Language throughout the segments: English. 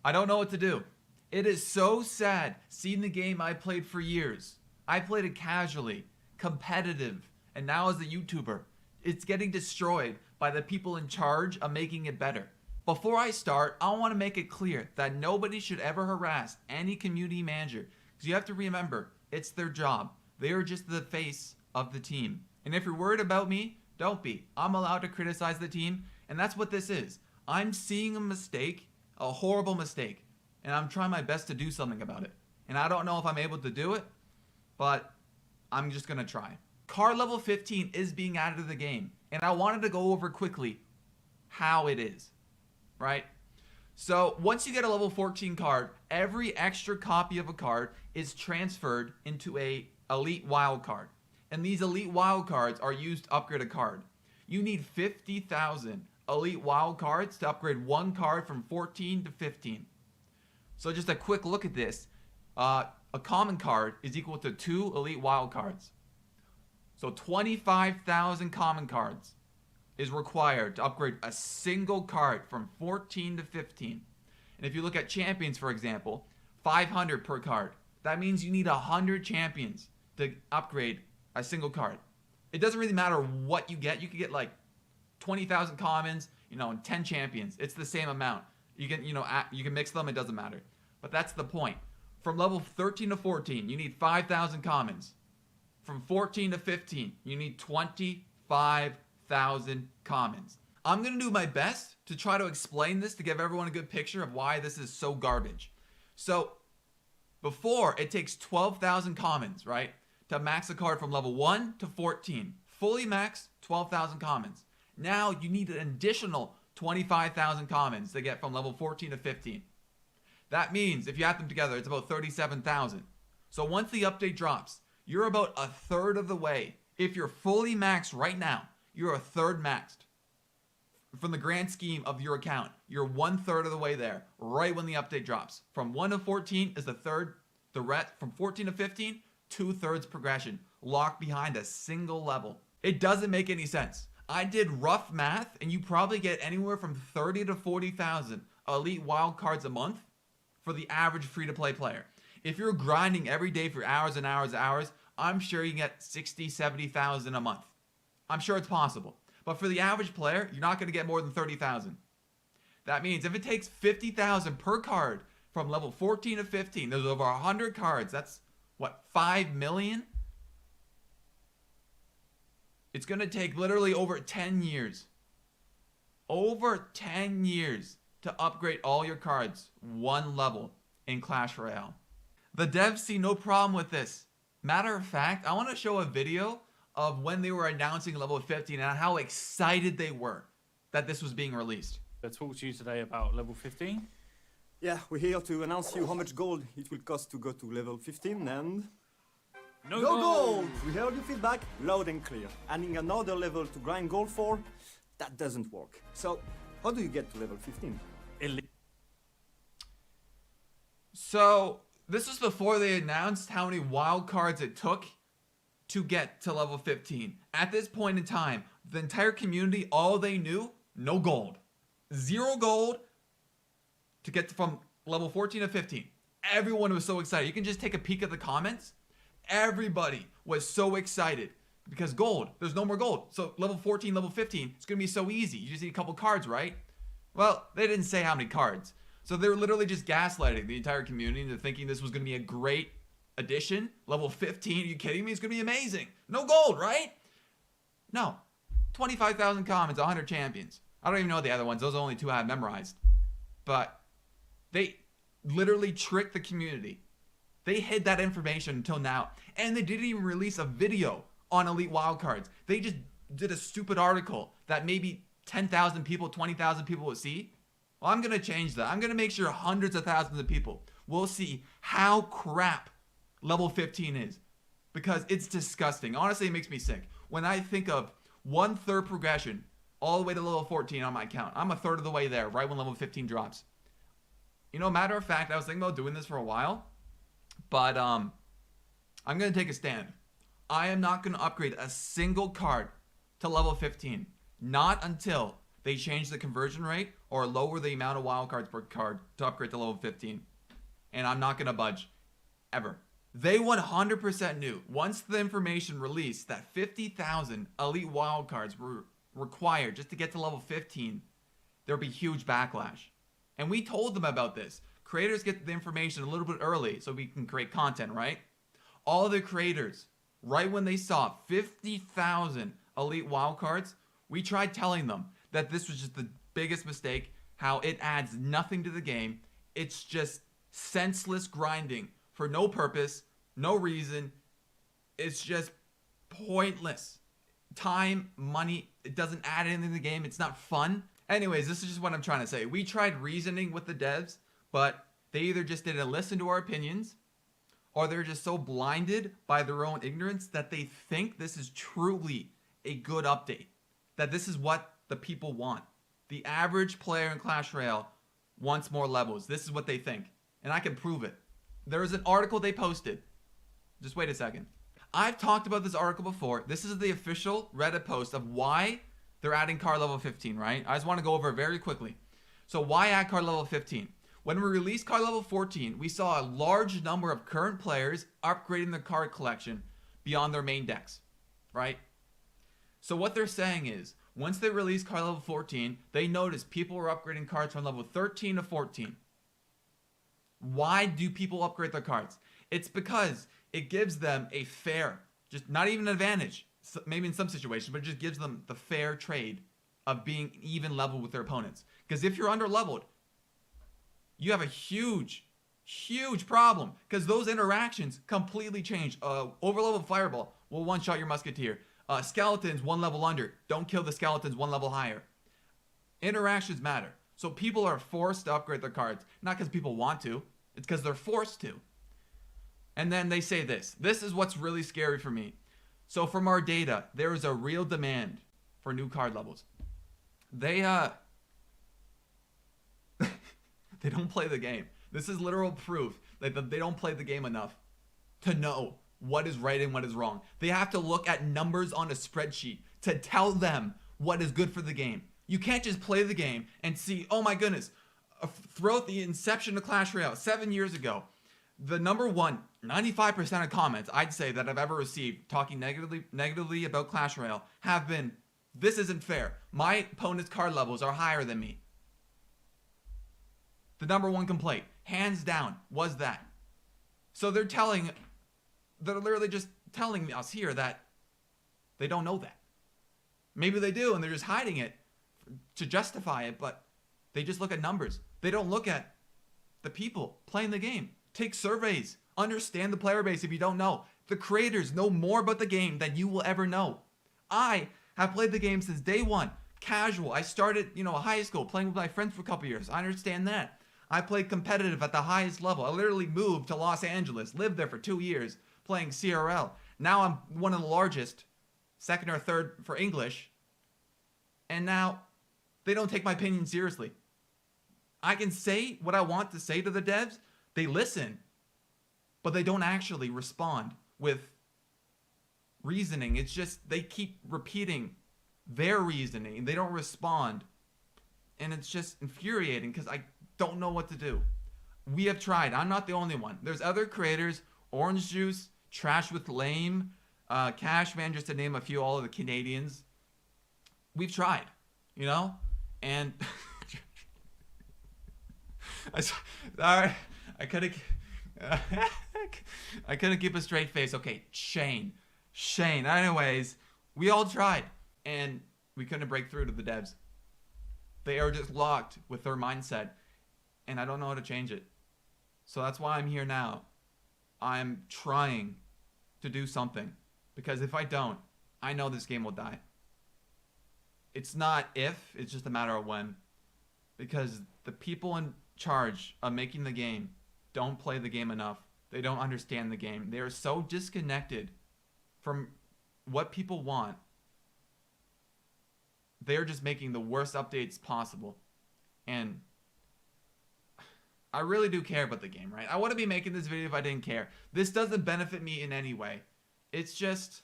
I don't know what to do. It is so sad seeing the game I played for years. I played it casually, competitive, and now as a YouTuber, it's getting destroyed by the people in charge of making it better. Before I start, I want to make it clear that nobody should ever harass any community manager, because you have to remember, it's their job. They are just the face of the team. And if you're worried about me, don't be. I'm allowed to criticize the team, and that's what this is. I'm seeing a mistake, a horrible mistake, and I'm trying my best to do something about it. And I don't know if I'm able to do it, but I'm just going to try. Card level 15 is being added to the game, and I wanted to go over quickly how it is, right? So once you get a level 14 card, every extra copy of a card is transferred into a elite wild card. And these elite wild cards are used to upgrade a card. You need 50,000 elite wild cards to upgrade one card from 14 to 15. So just a quick look at this. A common card is equal to 2 elite wild cards. So 25,000 common cards is required to upgrade a single card from 14 to 15. And if you look at champions, for example, 500 per card. That means you need 100 champions to upgrade a single card. It doesn't really matter what you get. You could get like 20,000 commons, and 10 champions. It's the same amount. You can, you can mix them. It doesn't matter. But that's the point. From level 13 to 14, you need 5,000 commons. From 14 to 15, you need 25,000 commons. I'm going to do my best to try to explain this to give everyone a good picture of why this is so garbage. So, before, it takes 12,000 commons, right, to max a card from level 1 to 14. Fully maxed, 12,000 commons. Now, you need an additional 25,000 commons to get from level 14 to 15. That means, if you add them together, it's about 37,000. So once the update drops, you're about a third of the way. If you're fully maxed right now, you're a third maxed. From the grand scheme of your account, you're 1/3 of the way there, right when the update drops. From 1 to 14 is the third. The rest, from 14 to 15, 2/3 progression, locked behind a single level. It doesn't make any sense. I did rough math, and you probably get anywhere from 30 to 40,000 elite wild cards a month for the average free-to-play player. If you're grinding every day for hours and hours and hours, I'm sure you can get 60, 70,000 a month. I'm sure it's possible. But for the average player, you're not going to get more than 30,000. That means if it takes 50,000 per card from level 14 to 15, there's over 100 cards. That's, what, 5 million? It's going to take literally over 10 years. Over 10 years to upgrade all your cards one level in Clash Royale. The devs see no problem with this. Matter of fact, I want to show a video of when they were announcing level 15 and how excited they were that this was being released. I'll talk to you today about level 15. Yeah, we're here to announce you how much gold it will cost to go to level 15 and... No gold! We heard your feedback loud and clear. Adding another level to grind gold for, that doesn't work. So, how do you get to level 15? So, this was before they announced how many wild cards it took to get to level 15. At this point in time, the entire community, all they knew, no gold. 0 gold to get from level 14 to 15. Everyone was so excited. You can just take a peek at the comments. Everybody was so excited because gold, there's no more gold. So level 14, level 15, it's going to be so easy. You just need a couple cards, right? Well, they didn't say how many cards. So they were literally just gaslighting the entire community into thinking this was going to be a great addition. Level 15, are you kidding me? It's going to be amazing. No gold, right? No. 25,000 commons, 100 champions. I don't even know the other ones. Those are only 2 I have memorized. But they literally tricked the community. They hid that information until now. And they didn't even release a video on Elite Wildcards. They just did a stupid article that maybe 10,000 people, 20,000 people will see. Well, I'm going to change that. I'm going to make sure hundreds of thousands of people will see how crap level 15 is. Because it's disgusting. Honestly, it makes me sick. When I think of 1/3 progression all the way to level 14 on my account. I'm a third of the way there, right when level 15 drops. Matter of fact, I was thinking about doing this for a while. But I'm going to take a stand. I am not going to upgrade a single card to level 15. Not until they change the conversion rate or lower the amount of wildcards per card to upgrade to level 15. And I'm not going to budge. Ever. They 100% knew once the information released that 50,000 elite wildcards were required just to get to level 15, there'll be huge backlash. And we told them about this. Creators get the information a little bit early so we can create content, right? All the creators, right when they saw 50,000 elite wildcards, we tried telling them that this was just the biggest mistake, how it adds nothing to the game. It's just senseless grinding for no purpose, no reason. It's just pointless. Time, money, it doesn't add anything to the game. It's not fun. Anyways, this is just what I'm trying to say. We tried reasoning with the devs, but they either just didn't listen to our opinions, or they're just so blinded by their own ignorance that they think this is truly a good update, that this is what the people want. The average player in Clash Royale wants more levels. This is what they think, and I can prove it. There is an article they posted. Just wait a second. I've talked about this article before. This is the official Reddit post of why they're adding card level 15, right? I just want to go over it very quickly. So why add card level 15? When we released card level 14, we saw a large number of current players upgrading their card collection beyond their main decks, right? So what they're saying is, once they released card level 14, they noticed people were upgrading cards from level 13 to 14. Why do people upgrade their cards? It's because it gives them a fair, just not even an advantage, maybe in some situations, but it just gives them the fair trade of being even level with their opponents. Because if you're under leveled, you have a huge problem, because those interactions completely change. Overleveled fireball will one-shot your musketeer. Skeletons one level under, don't kill the skeletons one level higher. Interactions matter. So people are forced to upgrade their cards, not because people want to, it's because they're forced to. And then they say this is what's really scary for me. So from our data, there is a real demand for new card levels. They they don't play the game. This is literal proof that they don't play the game enough to know what is right and what is wrong. They have to look at numbers on a spreadsheet to tell them what is good for the game. You can't just play the game and see, oh my goodness, throughout the inception of Clash Royale 7 years ago, the number one, 95% of comments I'd say that I've ever received talking negatively about Clash Royale have been, this isn't fair. My opponent's card levels are higher than me. The number one complaint, hands down, was that. So they're literally just telling us here that they don't know that. Maybe they do and they're just hiding it to justify it, but they just look at numbers. They don't look at the people playing the game. Take surveys. Understand the player base if you don't know. The creators know more about the game than you will ever know. I have played the game since day one. Casual. I started, high school playing with my friends for a couple years. I understand that. I played competitive at the highest level. I literally moved to Los Angeles, lived there for 2 years playing CRL. Now I'm one of the largest, second or third for English. And now they don't take my opinion seriously. I can say what I want to say to the devs. They listen, but they don't actually respond with reasoning. It's just they keep repeating their reasoning. They don't respond. And it's just infuriating because I don't know what to do. We have tried. I'm not the only one. There's other creators, Orange Juice, Trash with Lame, Cashman, just to name a few, all of the Canadians. We've tried, and I couldn't keep a straight face. Okay, Shane. Anyways, we all tried, and we couldn't break through to the devs. They are just locked with their mindset, and I don't know how to change it. So that's why I'm here now. I'm trying to do something, because if I don't, I know this game will die. It's not if, it's just a matter of when. Because the people in charge of making the game don't play the game enough. They don't understand the game. They are so disconnected from what people want. They're just making the worst updates possible. And I really do care about the game, right? I wouldn't be making this video if I didn't care. This doesn't benefit me in any way. It's just,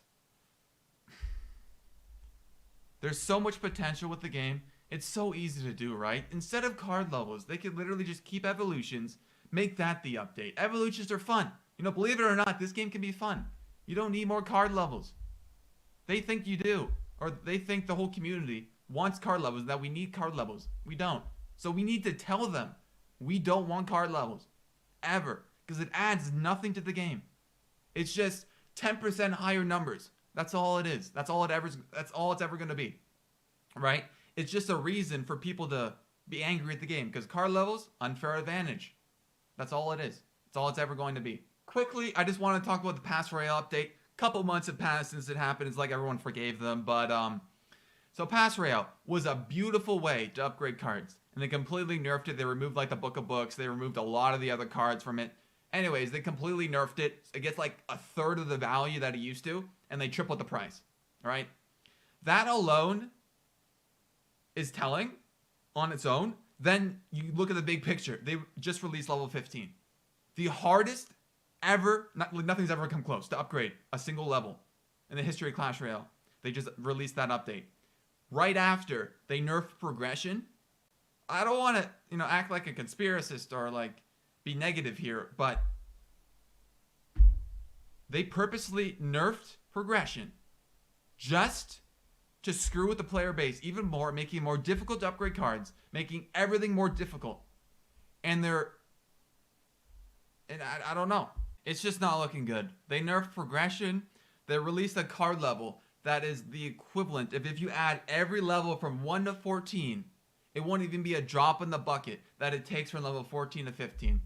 there's so much potential with the game, It's so easy to do, right? Instead of card levels, they could literally just keep evolutions, make that the update. Evolutions are fun. You know, believe it or not, this game can be fun. You don't need more card levels. They think you do. Or they think the whole community wants card levels, that we need card levels. We don't. So we need to tell them we don't want card levels. Ever. Because it adds nothing to the game. It's just 10% higher numbers. That's all it is. That's all it's ever going to be. Right? It's just a reason for people to be angry at the game. Because card levels, unfair advantage. That's all it is. That's all it's ever going to be. Quickly, I just want to talk about the Pass Royale update. Couple months have passed since it happened. It's like everyone forgave them. But, so Pass Royale was a beautiful way to upgrade cards. And they completely nerfed it. They removed, like, the Book of Books. They removed a lot of the other cards from it. Anyways, they completely nerfed it. It gets, like, a third of the value that it used to. And they tripled the price. All right? That alone is telling on its own. Then you look at the big picture. They just released level 15. The hardest ever, nothing's ever come close to upgrade a single level in the history of Clash Royale. They just released that update. Right after they nerfed progression. I don't want to, act like a conspiracist or like be negative here, but they purposely nerfed progression just to screw with the player base even more, making it more difficult to upgrade cards, making everything more difficult. And I don't know. It's just not looking good. They nerfed progression. They released a card level that is the equivalent of if you add every level from 1 to 14, it won't even be a drop in the bucket that it takes from level 14 to 15.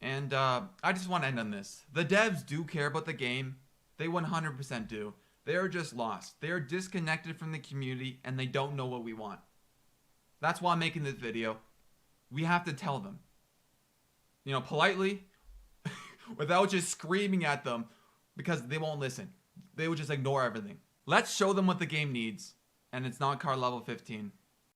And I just want to end on this. The devs do care about the game. They 100% do. They are just lost. They are disconnected from the community and they don't know what we want. That's why I'm making this video. We have to tell them. Politely, without just screaming at them, because they won't listen. They will just ignore everything. Let's show them what the game needs, and it's not card level 15.